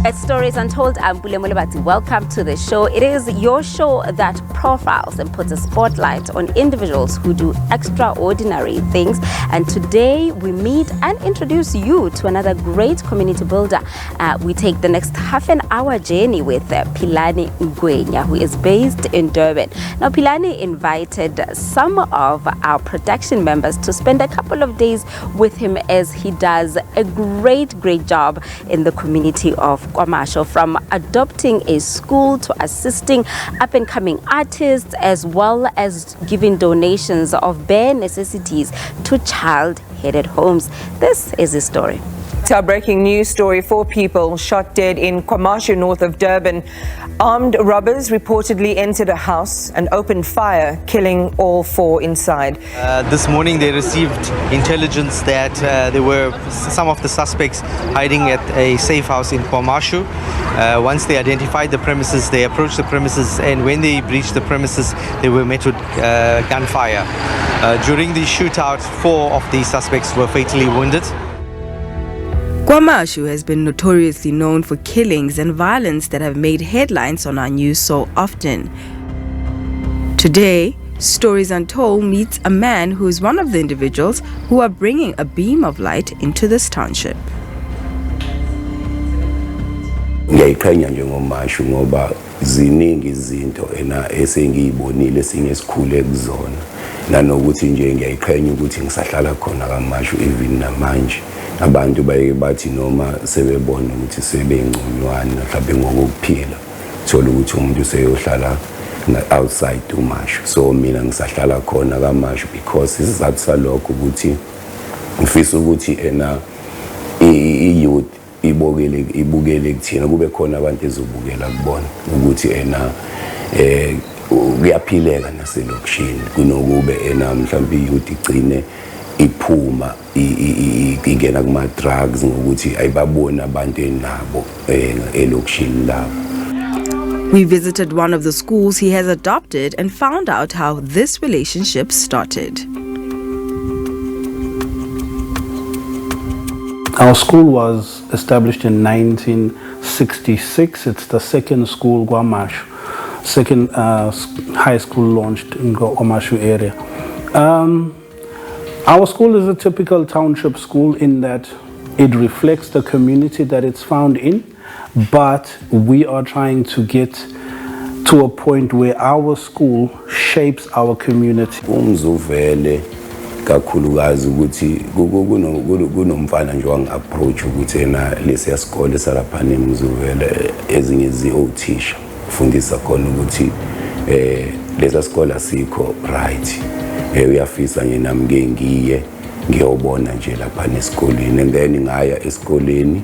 It's Stories Untold. I'm Pule Mulebati. Welcome to the show. It is your show that profiles and puts a spotlight on individuals who do extraordinary things. And today we meet and introduce you to another great community builder. We take the next half an hour journey with Philani Ngwenya, who is based in Durban. Now, Philani invited some of our production members to spend a couple of days with him as he does a great job in the community of Kwamasho, from adopting a school to assisting up-and-coming artists, as well as giving donations of bare necessities to child-headed homes. This is his story. To our breaking news story: 4 people shot dead in Kwamasho, north of Durban. Armed robbers reportedly entered a house and opened fire, killing all 4 inside. This morning they received intelligence that there were some of the suspects hiding at a safe house in Kwamasho. Once they identified the premises, they approached the premises, and when they breached the premises, they were met with gunfire. During the shootout, 4 of the suspects were fatally wounded. Kwamasho has been notoriously known for killings and violence that have made headlines on our news so often. Today, Stories Untold meets a man who is one of the individuals who are bringing a beam of light into this township. Ngiyayiqhenya njengomasho ngoba ziningi izinto esengiyibonile singesikhule kuzona, nanokuthi nje ngiyayiqhenya ukuthi ngisahlala khona kamasho even namanje. Abantu baye bathi noma sebebona ukuthi sebengconywana mhlawumbe ngokuphila, thola ukuthi umuntu useyohlala outside umasho. So mina ngisahlala khona kamasho because isizathu salokho ukuthi ngifisa ukuthi i-youth ibukele kuthina, kube khona abantu ezobukela kubona ukuthi kuyaphileka naselokishini kunokube mhlawumbe i-youth igcine iphuma ingena kuma drugs ngokuthi ayibabona abantu enabo elokishini labo. We visited one of the schools he has adopted and found out how this relationship started. Our school was established in 1966. It's the second school, Kwamasho, second high school launched in Kwamasho area. Our school is a typical township school in that it reflects the community that it's found in, but we are trying to get to a point where our school shapes our community. Umzuvele kakhulukazi ukuthi kunomfana nje wangi-approach ukuthi lesiya sikole salaphana eMzuvele ezinye zi-othisha ufundisa khona ukuthi lesa sikole asikho right. Uyafisa nje nami ngiye ngiyobona nje lapha esikoleni, and then ngaya esikoleni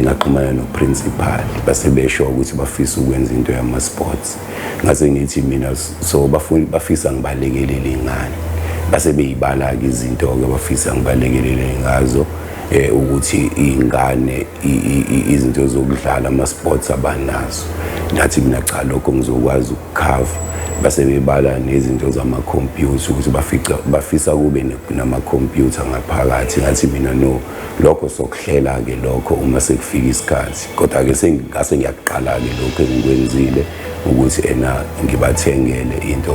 ngaxhumana no-principal base besho ukuthi bafisa ukwenza into yama-sports. Ngase ngithi mina so bafisa ngibalekelele ingane, base beyibala-ke izinto-ke bafisa ngibalekelele ngazo ukuthi ingane izinto zokudlala ama-sports abanazo. Ngathi mina cha, lokho ngizokwazi ukukhava. Base bebala nezinto zama-computer ukuthi bafisa kube nama-computer ngaphakathi. Ngathi mina no, lokho sokuhlela-ke lokho uma sekufika isikhathi. Kodwa-ke ngase ngiyaqala-ke lokho engikwenzile ukuthi ngibathengele into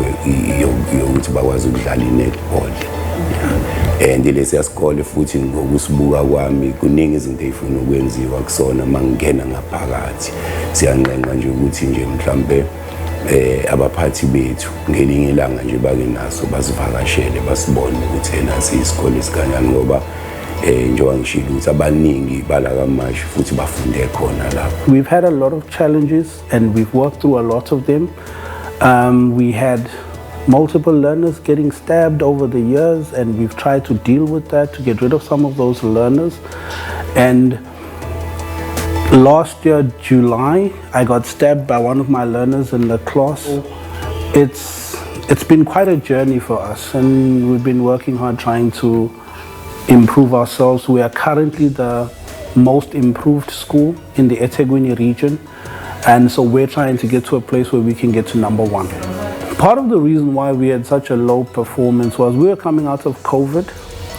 yokuthi bakwazi ukudlala i-netball. And lesiya sikole futhi ngokusibuka kwami kuningi izinto ey'funa ukwenziwa kusona mangingena ngaphakathi. Siyanqenqa nje ukuthi nje mhlambe abaphathi bethu ngelinye ilanga nje bake naso basivakashele basibone ukuthi nasi isikole sikanjani, ngoba njengoba ngishilo ukuthi abaningi bala kamasho futhi bafunde khona lapho. We've had a lot of challenges and we've worked through a lot of them. We had multiple learners getting stabbed over the years, and we've tried to deal with that to get rid of some of those learners. And last year, July, I got stabbed by one of my learners in the class. It's been quite a journey for us, and we've been working hard trying to improve ourselves. We are currently the most improved school in the eThekwini region, and so we're trying to get to a place where we can get to number 1. Part of the reason why we had such a low performance was we were coming out of COVID.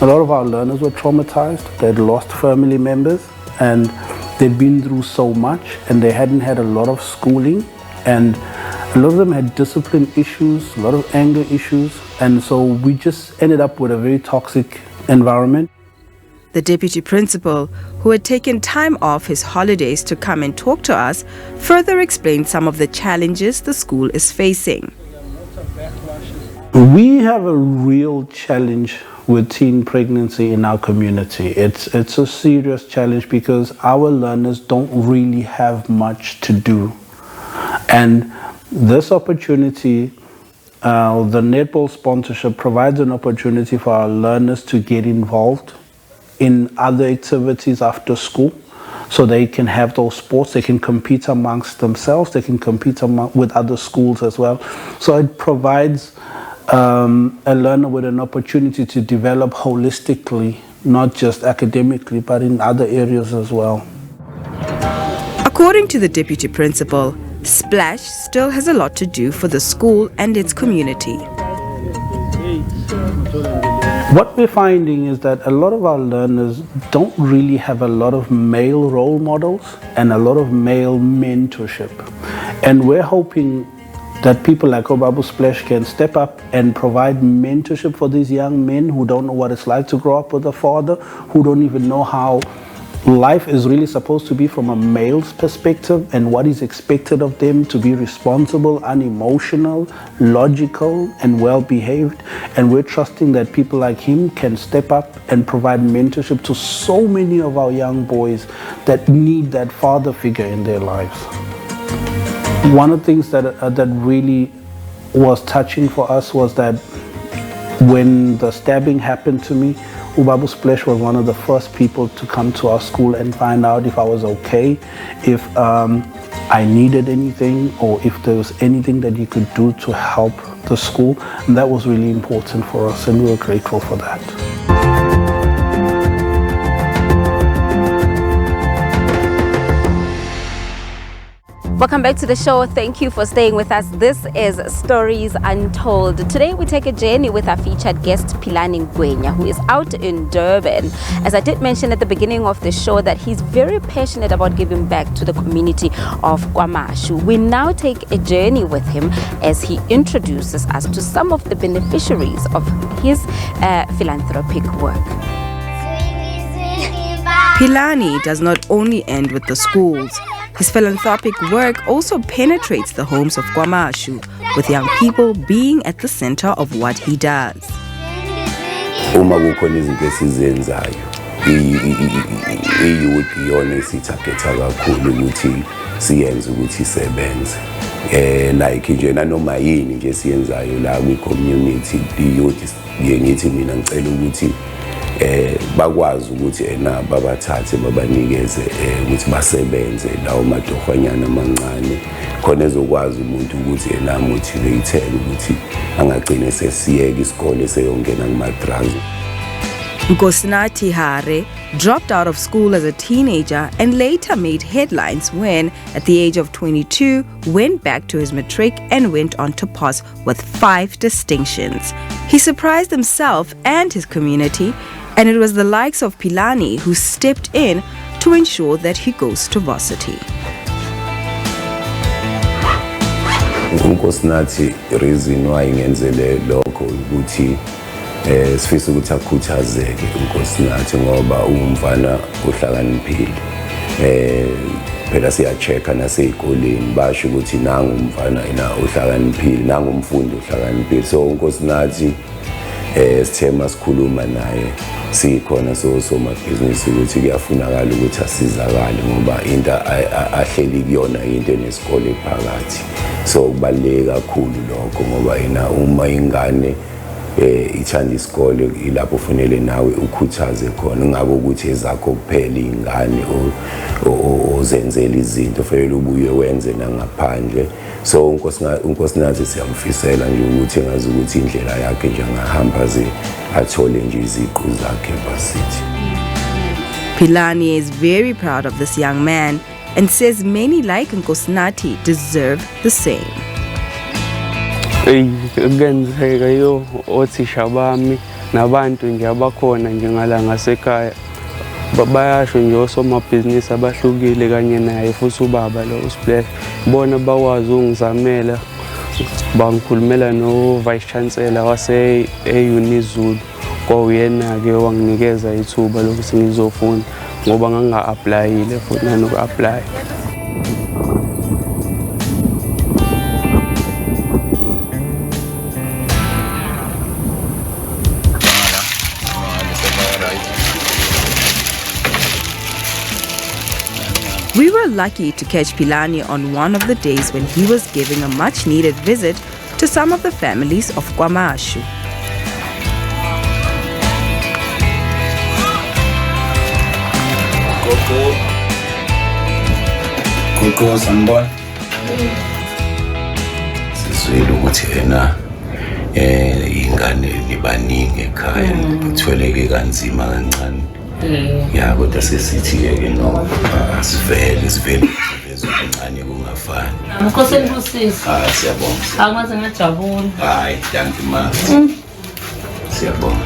A lot of our learners were traumatized. They'd lost family members, and they'd been through so much and they hadn't had a lot of schooling, and a lot of them had discipline issues, a lot of anger issues, and so we just ended up with a very toxic environment. The deputy principal, who had taken time off his holidays to come and talk to us, further explained some of the challenges the school is facing. We have a real challenge with teen pregnancy in our community. It's a serious challenge because our learners don't really have much to do. And this opportunity, the netball sponsorship provides an opportunity for our learners to get involved in other activities after school, so they can have those sports, they can compete amongst themselves, they can compete with other schools as well. So it provides a learner with an opportunity to develop holistically, not just academically, but in other areas as well. According to the deputy principal, Splash still has a lot to do for the school and its community. What we're finding is that a lot of our learners don't really have a lot of male role models and a lot of male mentorship. And we're hoping that people like Obaba Splash can step up and provide mentorship for these young men who don't know what it's like to grow up with a father, who don't even know how life is really supposed to be from a male's perspective and what is expected of them to be responsible, unemotional, logical, and well-behaved. And we're trusting that people like him can step up and provide mentorship to so many of our young boys that need that father figure in their lives. One of the things that really was touching for us was that when the stabbing happened to me, Ubaba Splash was one of the first people to come to our school and find out if I was okay, if I needed anything, or if there was anything that he could do to help the school. And that was really important for us, and we were grateful for that. Welcome back to the show. Thank you for staying with us. This is Stories Untold. Today we take a journey with our featured guest, Philani Ngwenya, who is out in Durban. As I did mention at the beginning of the show that he's very passionate about giving back to the community of KwaMashu. We now take a journey with him as he introduces us to some of the beneficiaries of his philanthropic work. Philani does not only end with the schools. His philanthropic work also penetrates the homes of KwaMashu, with young people being at the center of what he does. Uma kukhona izinto esizenzayo i-youth iyona esitargeta kakhulu ukuthi siyenze ukuthi isebenze like nje nanoma yini nje siyenzayo la kwi-community i-youth ngithi mina ngicela ukuthi bakwazi ukuthi babathathe babanikeze ukuthi basebenze lawo madorhwanyana amancane khona ezokwazi umuntu ukuthi motivate ukuthi angagcine sesiyeka isikole seyongena kuma-drugs. Nkosinathi Hare dropped out of school as a teenager and later made headlines when, at the age of 22, went back to his matric and went on to pass with 5 distinctions. He surprised himself and his community, and it was the likes of Philani who stepped in to ensure that he goes to varsity. Nkosinathi reason why ngenzele lokho ukuthi sifisa ukuthi akhuthazeke uNkosinathi ngoba umfana uhlakaniphile. Phela siya-check nasey'koleni basho ukuthi nangu umfana uhlakaniphile, nangu umfundi uhlakaniphile. So uNkosinathi sithe masikhuluma naye sikhona somabhizinisi ukuthi kuyafunakala ukuthi asizakale ngoba into ahleli kuyona into enesikole phakathi. So kubaluleke kakhulu lokho ngoba uma ingane ithanda isikole ilapho ufanele nawe ukhuthaze khona, ungabe ukuthi ezakho kuphela ingane ozenzela izinto fanele ubuye wenze nangaphandle. So uNkosinathi siyamfisela nje ukuthi ngazi ukuthi indlela yakhe nje angahamba ze athole nje iziqu zakhe varsity. Philani is very proud of this young man and says many like Nkosinathi deserve the same. Kenzeka yo othisha bami nabantu nje abakhona nje ngala ngasekhaya bayasho nje osomabhizinisi abahlukile kanye naye futhi ubaba lo uSplash bona bakwazi ungizamela bangikhulumela no vice chancellor wase eUnizulu kwawuyena ke wanginikeza ithuba lokuthi ngizofunda ngoba nganga-applyile futhi nanoku-apply. We were lucky to catch Philani on one of the days when he was giving a much-needed visit to some of the families of KwaMashu. Koko sanibona. Sizwile ukuthi yena ingane libaningi ekhaya kuthweleke kanzima kancane. Ya kodwa sesithi-ke no asivele ezokuncane kungafani. Nkosi enkusisi. Siyabonga. Angaze ngajabula. Hayi, danki ma. Siyabonga.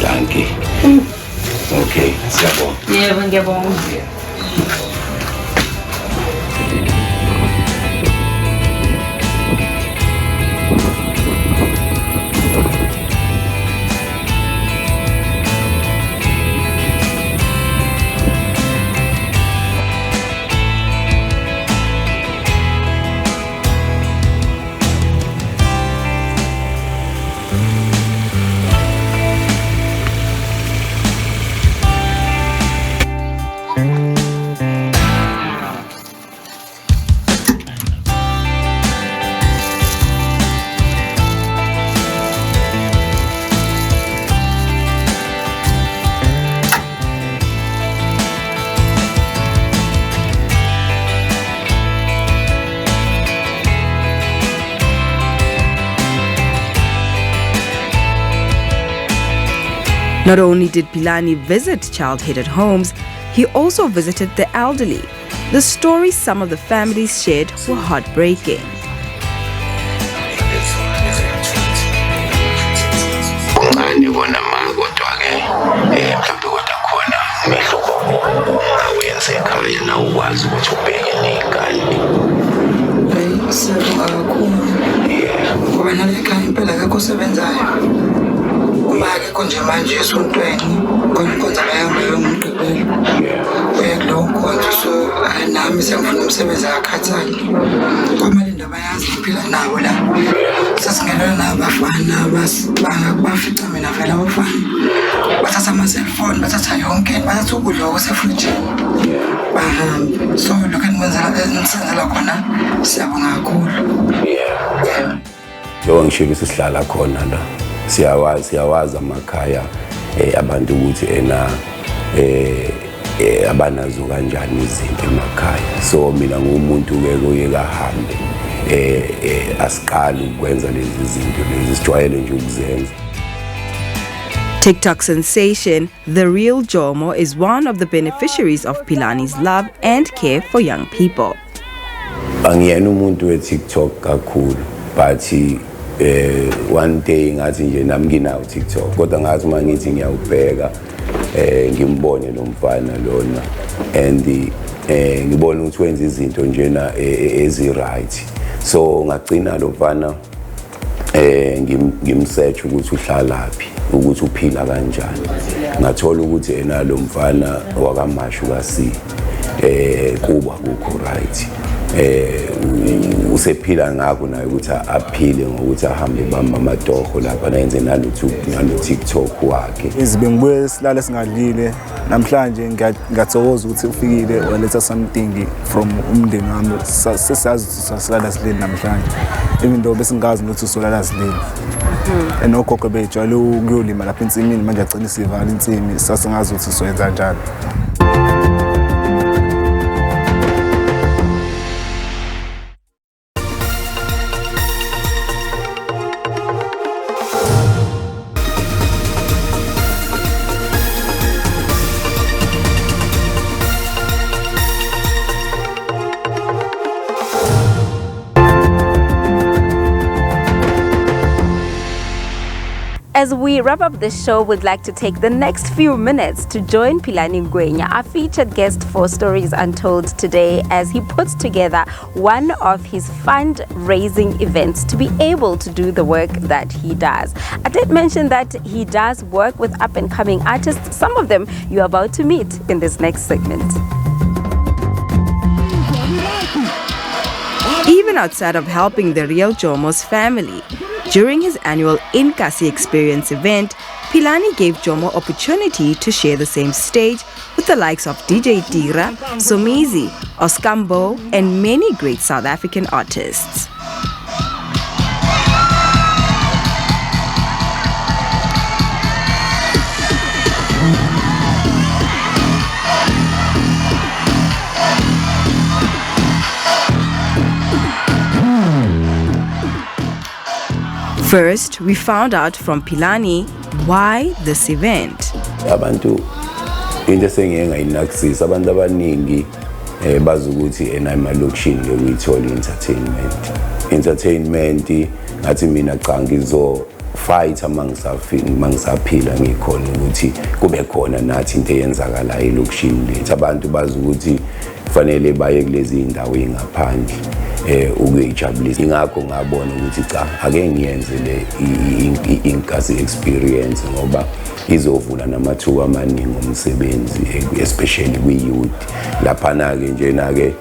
Danki. Okay, siyabonga. Yebo, ngiyabonga. Not only did Philani visit child-headed homes, he also visited the elderly. The stories some of the families shared were heartbreaking. Uma-ke konje manje esontweni konkonza bayahamba yomgqibelo kulowo nkonzo so nami sengifuna umsebenzi akhathali kwamele indaba yazi ngiphila nabo la sesingenelwe nabafana bafica mina vele abafana bathatha ama-cellphone bathatha yonke bathatha ukudla okusefrijini bahamba so lokho enisenzela khona siyabonga kakhulu. Njengoba ngishilo sihlala khona la siyawazi amakhaya abantu ukuthi abanazo kanjani izinto emakhaya so mina ngumuntu-ke oye kahambe asiqali ukwenza lezi zinto lezi sijwayele nje ukuzenza. TikTok sensation The Real Jomo is one of the beneficiaries of Philani's love and care for young people. Angiyena umuntu we-TikTok kakhulu but one day ngathi nje nami nginawo TikTok kodwa ngathi uma ngithi ngiyawubheka ngimbone lo mfana lona and ngibona ukuthi wenza izinto njena ezi-right so ngagcina lo mfana ngimsearch ukuthi uhlalaphi ukuthi uphila kanjani ngathola ukuthi ena lo mfana wakaMashu kasi kuba kukho right usephila ngakho naye ukuthi aphile ngokuthi ahambe bamba amatoho lapha nayenze nalo TikTok wakhe. Bengibuye silale singadlile namhlanje ngiyathokoza ukuthi ufikile waletha something from umndeni wami sesazi ukuthi silala silele namhlanje even though besingazi ukuthi usolala silele enogogo bejwayele ukuyolima lapha ensimini manje agcina isivala insimi sasingazi ukuthi soyenza njalo. As we wrap up this show, we'd like to take the next few minutes to join Philani Ngwenya, our featured guest for Stories Untold today, as he puts together one of his fundraising events to be able to do the work that he does. I did mention that he does work with up-and-coming artists. Some of them you're about to meet in this next segment. Even outside of helping the real Jomo's family, during his annual Inkasi Experience event, Philani gave Jomo opportunity to share the same stage with the likes of DJ Tira, Somizi, Oskambo, and many great South African artists. First, we found out from Philani why this event. Abantu into esengiyengayinakusisa abantu abaningi bazukuthi enamalokishini ngiyithola entertainment ngathi mina cha ngizo fight mangisaphila ngikhona ukuthi kube khona nathi into eyenzakala elokishini lethu abantu bazukuthi kufanele baye kulezi indawo engaphandle ukuyijabulisa ingakho ngabona ukuthi cha ake ngiyenze le Inkasi experience ngoba izovula namathuba amaningi omsebenzi especially kwi-youth laphana ke njena ke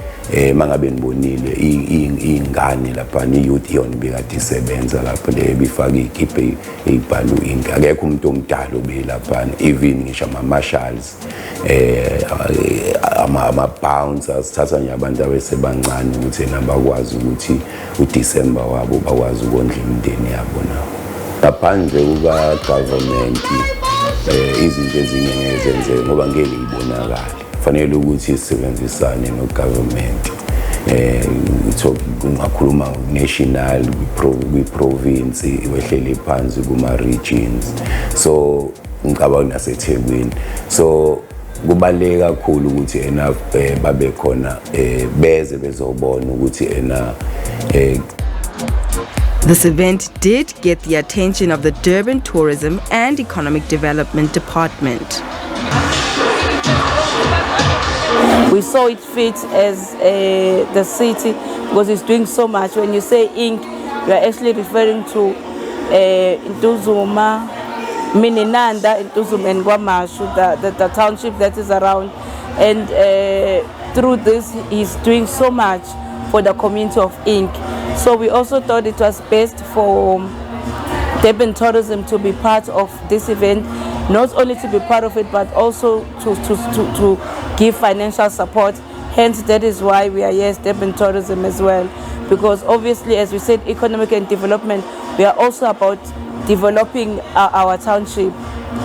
mangabe nibonile ingane lapha i-youth yona bekade isebenza lapha le bifaka ikhiphe ibhalu Ink akekho umuntu omdala obelapha even ngisho ama-marshals ama-bouncers sithatha nje abantu abesebancane ukuthi nabakwazi ukuthi uDecember wabo bakwazi ukondla imindeni yabo nawo ngaphandle kuka-government izinto ezinye ngeke zenzeke ngoba ngeke ibonakale fanele ukuthi sisebenzisane no-government ungakhuluma national kwi-province wehlele phansi kuma-regions so ngicabanga naseThekwini so kubaluleke kakhulu ukuthi ena babe khona beze bezobona ukuthi ena This event did get the attention of the Durban Tourism and Economic Development Department. We saw it fit as the city because it's doing so much. When you say Ink, you are actually referring to Ntuzuma, Mininanda, Ntuzuma and Guamashu, the township that is around. And through this, he's doing so much for the community of Ink. So we also thought it was best for Durban Tourism to be part of this event, not only to be part of it, but also to give financial support. Hence, that is why we are here, Durban Tourism as well. Because obviously, as we said, economic and development, we are also about developing our township.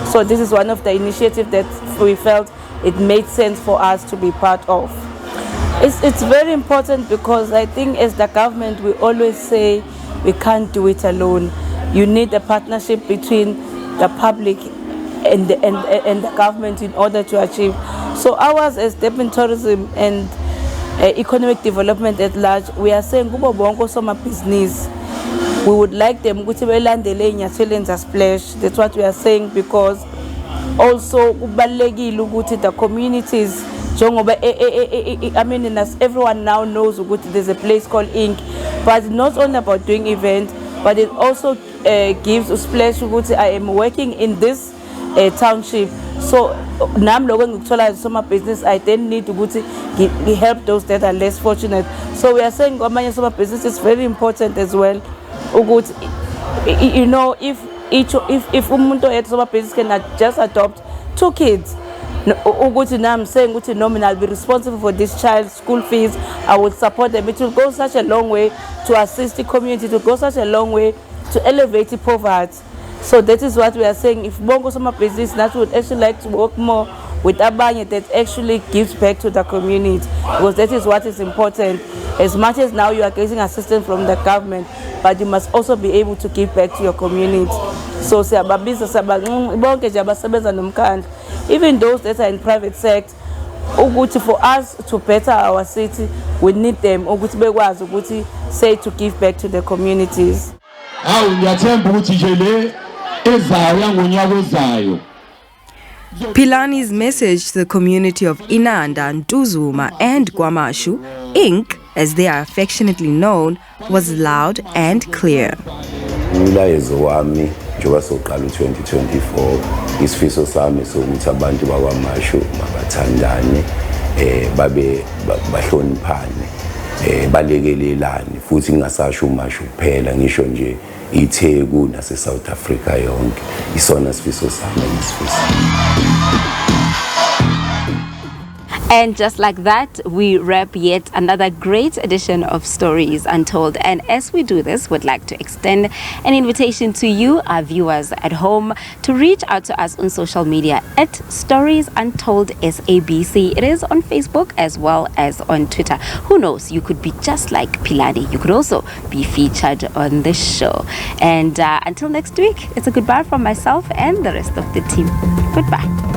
So this is one of the initiatives that we felt it made sense for us to be part of. It's very important because I think as the government, we always say we can't do it alone. You need a partnership between the public and the government in order to achieve. So ours as Durban Tourism and economic development at large, we are saying kubo bonke soma business. We would like them to belandele inyathelo splash. That's what we are saying because also kubalulekile ukuthi the communities I mean, as everyone now knows, there's a place called Ink, but it's not only about doing events, but it also gives a splash. I am working in this township, so now I'm looking to some business. I then need to help those that are less fortunate. So we are saying some business is very important as well. You know, if umuntu at some business can just adopt 2 kids. Now I'm saying I'll be responsible for this child's school fees. I will support them. It will go such a long way to assist the community. It will go such a long way to elevate the poverty. So that is what we are saying. If Bongo Soma business that would actually like to work more with Abanye that actually gives back to the community, because that is what is important. As much as now you are getting assistance from the government, but you must also be able to give back to your community. So even those that are in private sector, for us to better our city, we need them say to give back to the communities. Philani's message to the community of Inanda, Ntuzuma and Kwamashu, Inc., as they are affectionately known, was loud and clear. Umlayezo wami njengoba soqala u2024 isifiso sami sokuthi abantu bakwaMashu mabathandane babe bahloniphane balekelelane futhi ngingasasho uMashu kuphela ngisho nje iTheku nase South Africa yonke isona sifiso sami isifiso. And just like that, we wrap yet another great edition of Stories Untold. And as we do this, we'd like to extend an invitation to you, our viewers at home, to reach out to us on social media at Stories Untold SABC. It is on Facebook as well as on Twitter. Who knows, you could be just like Philani. You could also be featured on the show. And until next week, it's a goodbye from myself and the rest of the team. Goodbye.